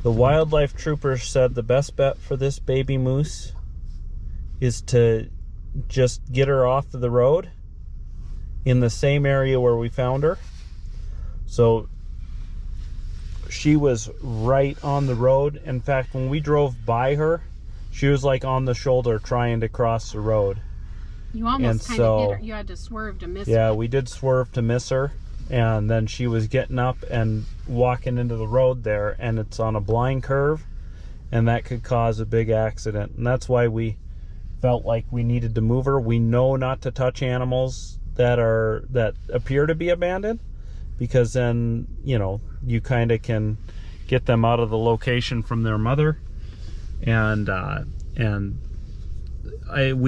The wildlife troopers said the best bet for this baby moose is to just get her off of the road in the same area where we found her. So she was right on the road. In fact, when we drove by her, she was like on the shoulder trying to cross the road. You almost kind of hit her. You had to swerve to miss her. Yeah, we did swerve to miss her. And then she was getting up and walking into the road there, and it's on a blind curve, and that could cause a big accident. And that's why we felt like we needed to move her. We know not to touch animals that appear to be abandoned, because then, you know, you kind of can get them out of the location from their mother. We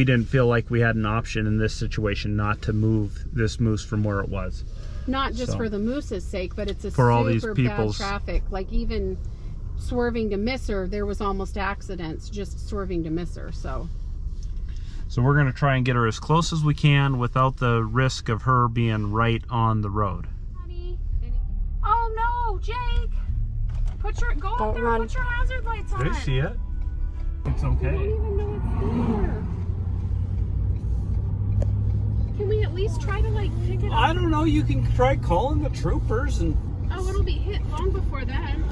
didn't feel like we had an option in this situation not to move this moose from where it was. Not just for the moose's sake, but it's for all super these bad traffic. Like even swerving to miss her, there was almost accidents just swerving to miss her. So we're going to try and get her as close as we can without the risk of her being right on the road. Oh no, Jake! Go up there and put your hazard lights on. They see it. It's okay. I don't even know it's there. Can we at least try to like pick it up? I don't know. You can try calling the troopers and. Oh, it'll be hit long before then.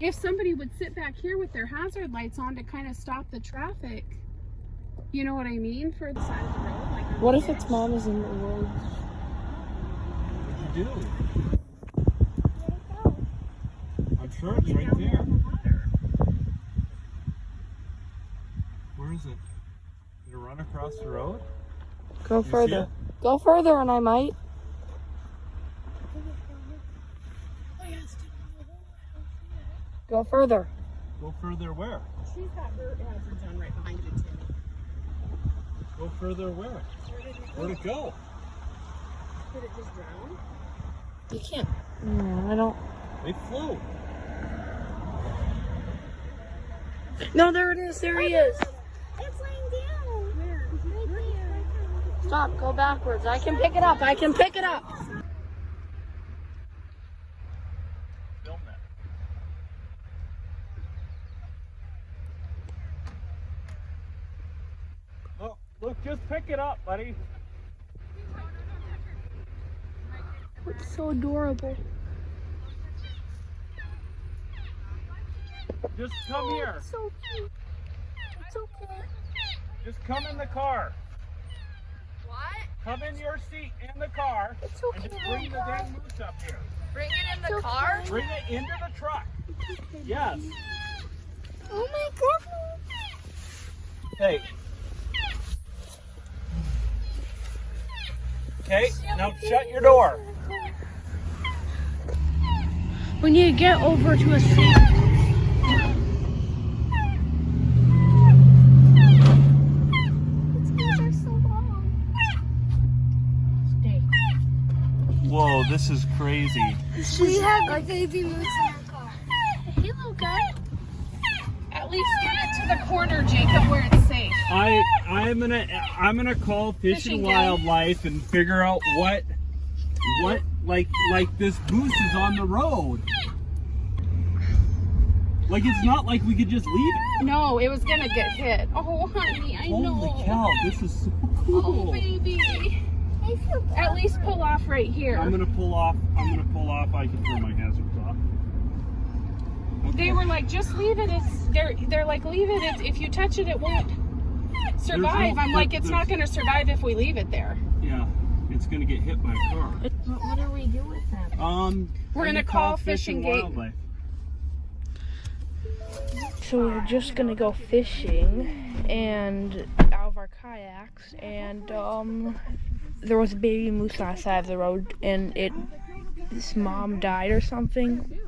If somebody would sit back here with their hazard lights on to kind of stop the traffic, you know what I mean, for the side of the road. Like. What if its mom is in the road? What do you do? I'm sure it's right there. Where is it? Did it run across the road? Go further. Go further and I might. Go further. Go further where? She's got her hazards on right behind you too. Go further where? Where'd it go? Did it just drown? You can't. No, I don't. They flew. No, there it is. There he is. It's laying down. Where? Right there. Stop. Go backwards. I can pick it up. I can pick it up. Film that. Look, just pick it up, buddy. It's so adorable. Just come here. It's so cute. It's okay. Just come in the car. What? Come in your seat in the car. It's okay. And just bring the dang moose up here. Bring it in the car? Bring it into the truck. Yes. Oh my goodness. Hey. Okay, now shut your door. We need to get over to a seat. Whoa, this is crazy. We have a baby moose in our car. Hey, little guy. At least get it to the corner, Jacob, where it's safe. I'm gonna call Fish and Wildlife and figure out what like this moose is on the road. Like it's not like we could just leave it. No, it was gonna get hit. Oh, honey, I know. Holy cow, this is so cool. Oh, baby. I feel bad. At least pull off right here. I'm gonna pull off. I can throw my hazards off. Okay. They were like, just leave it. They're like, leave it. If you touch it, it won't survive. I'm like, it's not gonna survive if we leave it there. Yeah, it's gonna get hit by a car. What do we do with them? We're gonna call Fish and Wildlife. So we're just gonna go fishing and out of our kayaks, and there was a baby moose on the side of the road, and its mom died or something.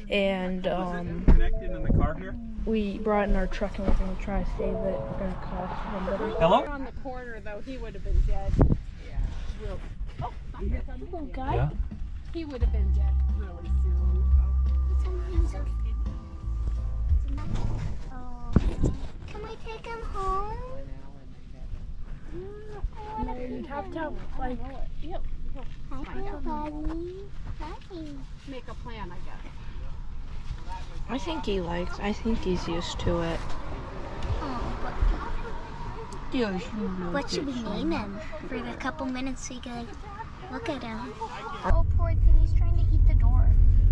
And Connected in the car here. we brought it in our truck and we're gonna try to save it. We're gonna call somebody. Hello? On the corner though, he would have been dead. Yeah. Oh, here comes Little guy. Yeah. He would have been dead really soon. Can we take him home? No, you'd have to have, like, Yep. Hi, buddy. Hi. Make a plan, I guess. I think he's used to it. Oh, but what should we name him? For the couple minutes so you can look at him. Oh, poor thing, he's trying to eat the door.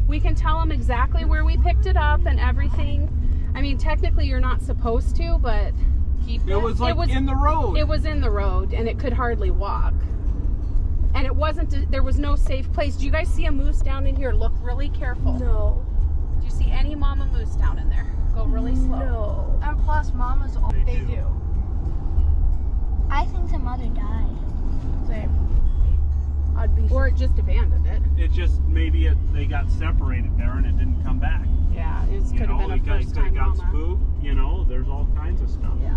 We can tell him exactly where we picked it up and everything. I mean, technically you're not supposed to, but It was in the road. it was in the road and it could hardly walk. And it wasn't, there was no safe place. Do you guys see a moose down in here? Look really careful. No. Do you see any mama moose down in there? Go really slow. No. And plus, mamas, they do. I think the mother died. Same. I'd be. Or it just abandoned it. It just, maybe they got separated there and it didn't come back. Yeah, it You could have know, been a first time got mama. spooked, you know, there's all kinds of stuff. Yeah.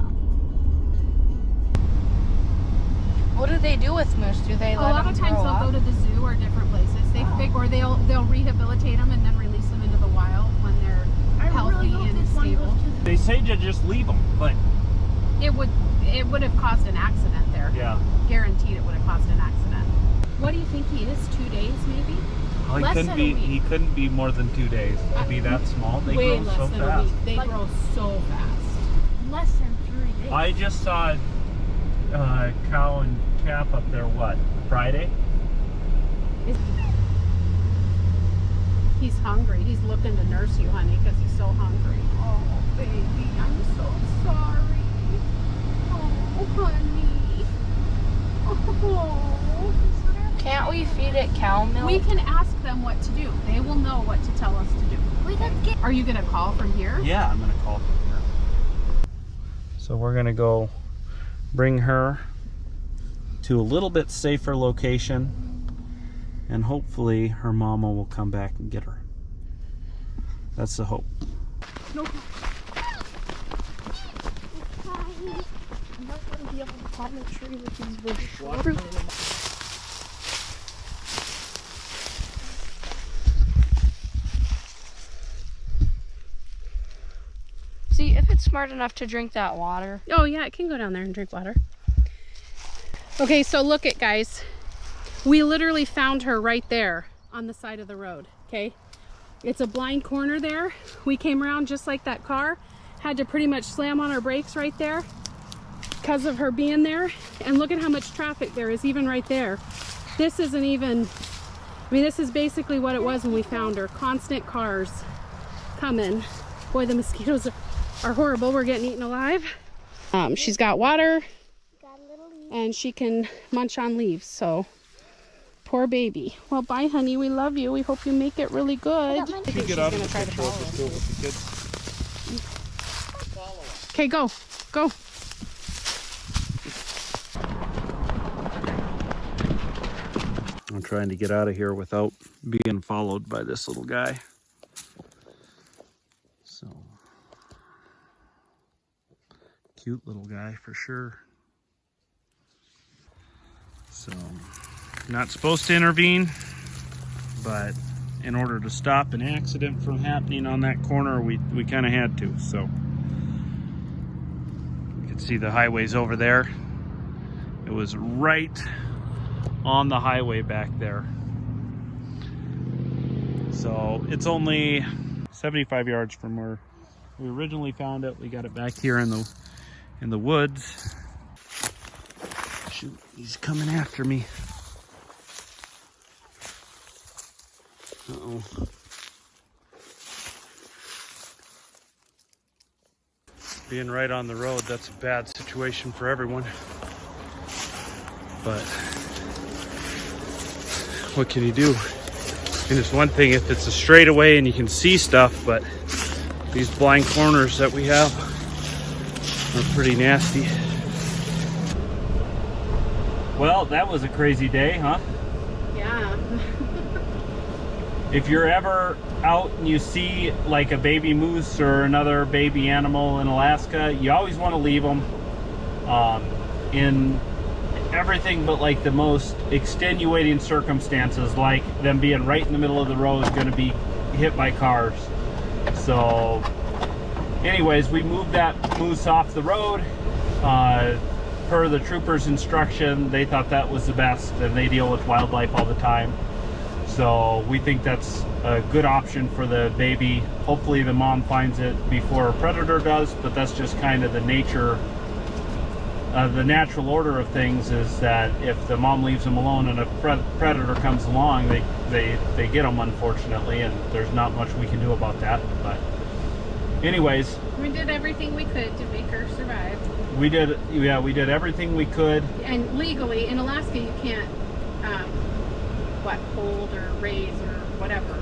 What do they do with moose? Do they A let lot them of times grow they'll up? go to the zoo or different places. Or they'll rehabilitate them and then release them into the wild when they're healthy and stable. They say to just leave them, but It would have caused an accident there. yeah. Guaranteed it would have caused an accident. What do you think he is? 2 days maybe? Well, Less than a week. He couldn't be more than 2 days to be that small. They Way grow less so than fast. a week. They grow so fast. Less than 3 days. I just saw cow and calf up there, what, Friday? He's hungry. He's looking to nurse you, honey, because he's so hungry. Oh, baby, I'm so sorry. Oh, honey. Oh. Can't we feed it cow milk? We can ask them what to do. They will know what to tell us to do. We could get. Are you going to call from here? Yeah, I'm gonna call from here. So we're gonna go bring her to a little bit safer location, and hopefully her mama will come back and get her. That's the hope. No. I'm not going to be able to climb a tree with these big fruit. See, if it's smart enough to drink that water. Oh, yeah, it can go down there and drink water. Okay, so look it, guys. We literally found her right there on the side of the road, okay? It's a blind corner there. We came around just like that car. Had to pretty much slam on our brakes right there because of her being there. And look at how much traffic there is even right there. This isn't even, I mean, this is basically what it was when we found her. Constant cars coming. Boy, the mosquitoes are horrible. We're getting eaten alive. She's got water and she can munch on leaves, so poor baby. Well, bye, honey. We love you. We hope you make it really good. I think she's gonna try to follow us. Okay, go. Go. I'm trying to get out of here without being followed by this little guy. So, cute little guy for sure. So, not supposed to intervene, but in order to stop an accident from happening on that corner, we kind of had to. So, you can see the highway's over there. It was right on the highway back there. So it's only 75 yards from where we originally found it. We got it back here in the woods. Shoot, he's coming after me. Uh-oh. Being right on the road, that's a bad situation for everyone. But what can you do? And it's one thing if it's a straightaway and you can see stuff, but these blind corners that we have are pretty nasty. Well, that was a crazy day, huh? Yeah. If you're ever out and you see like a baby moose or another baby animal in Alaska, you always want to leave them in everything but like the most extenuating circumstances, like them being right in the middle of the road, going to be hit by cars. So anyways, we moved that moose off the road per the troopers' instruction. They thought that was the best, and they deal with wildlife all the time. So we think that's a good option for the baby. Hopefully the mom finds it before a predator does, but that's just kind of the nature, the natural order of things, is that if the mom leaves them alone and a predator comes along, they get them, unfortunately, and there's not much we can do about that. But anyways, we did everything we could to make her survive. we did everything we could. And legally in Alaska you can't hold or raise or whatever.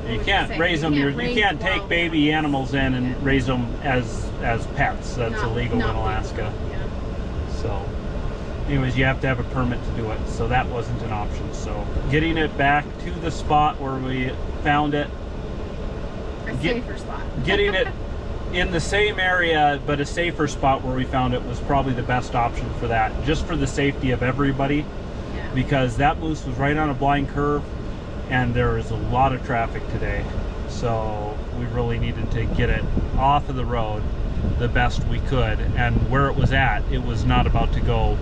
You can't raise them. You can't take baby animals in and raise them as pets. That's illegal in Alaska. Yeah. So anyways, you have to have a permit to do it, so that wasn't an option. So getting it back to the spot where we found it, A safer spot. getting it in the same area but a safer spot where we found it was probably the best option for that, just for the safety of everybody. Yeah. Because that moose was right on a blind curve and there is a lot of traffic today, so we really needed to get it off of the road the best we could. And where it was at, it was not about to go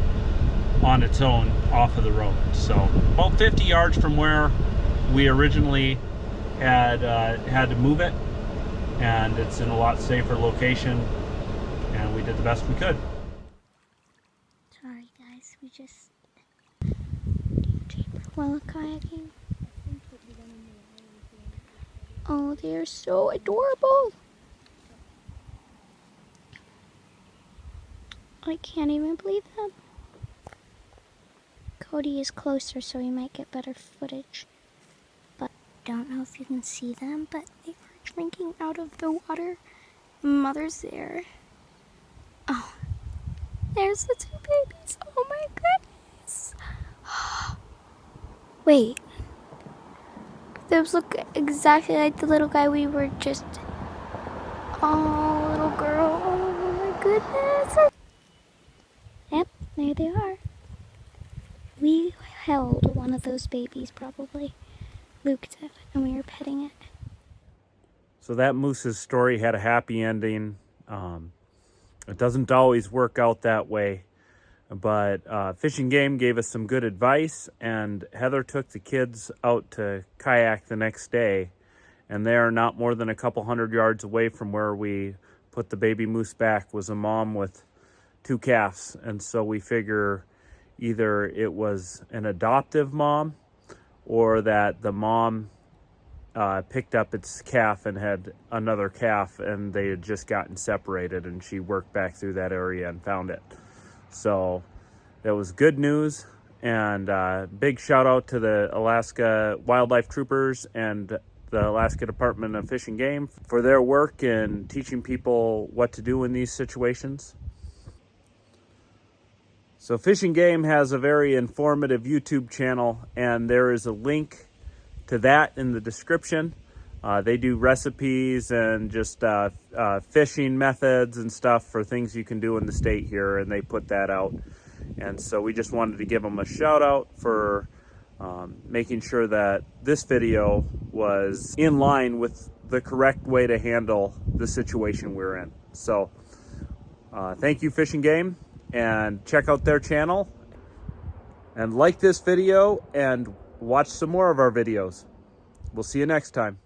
on its own off of the road. So about 50 yards from where we originally had to move it, and it's in a lot safer location, and we did the best we could. Sorry guys, we just while kayaking. Oh, they're so adorable. I can't even believe them. Cody is closer, so you might get better footage. But I don't know if you can see them, but they are drinking out of the water. Mother's there. Oh, there's the two babies. Oh my goodness. Wait. Those look exactly like the little guy we were just... Oh, little girl. Oh my goodness. Yep, there they are. We held one of those babies, probably. Luke did, and we were petting it. So that moose's story had a happy ending. It doesn't always work out that way, but Fish and Game gave us some good advice, and Heather took the kids out to kayak the next day, and there, not more than a couple 100 yards away from where we put the baby moose back, was a mom with 2 calves. And so we figure either it was an adoptive mom or that the mom picked up its calf and had another calf, and they had just gotten separated, and she worked back through that area and found it. So that was good news, and big shout out to the Alaska Wildlife Troopers and the Alaska Department of Fish and Game for their work in teaching people what to do in these situations. So Fish and Game has a very informative YouTube channel, and there is a link to that in the description. They do recipes and just fishing methods and stuff for things you can do in the state here, and they put that out. And so we just wanted to give them a shout out for making sure that this video was in line with the correct way to handle the situation we're in. So thank you, Fish and Game, and check out their channel and like this video and watch some more of our videos. We'll see you next time.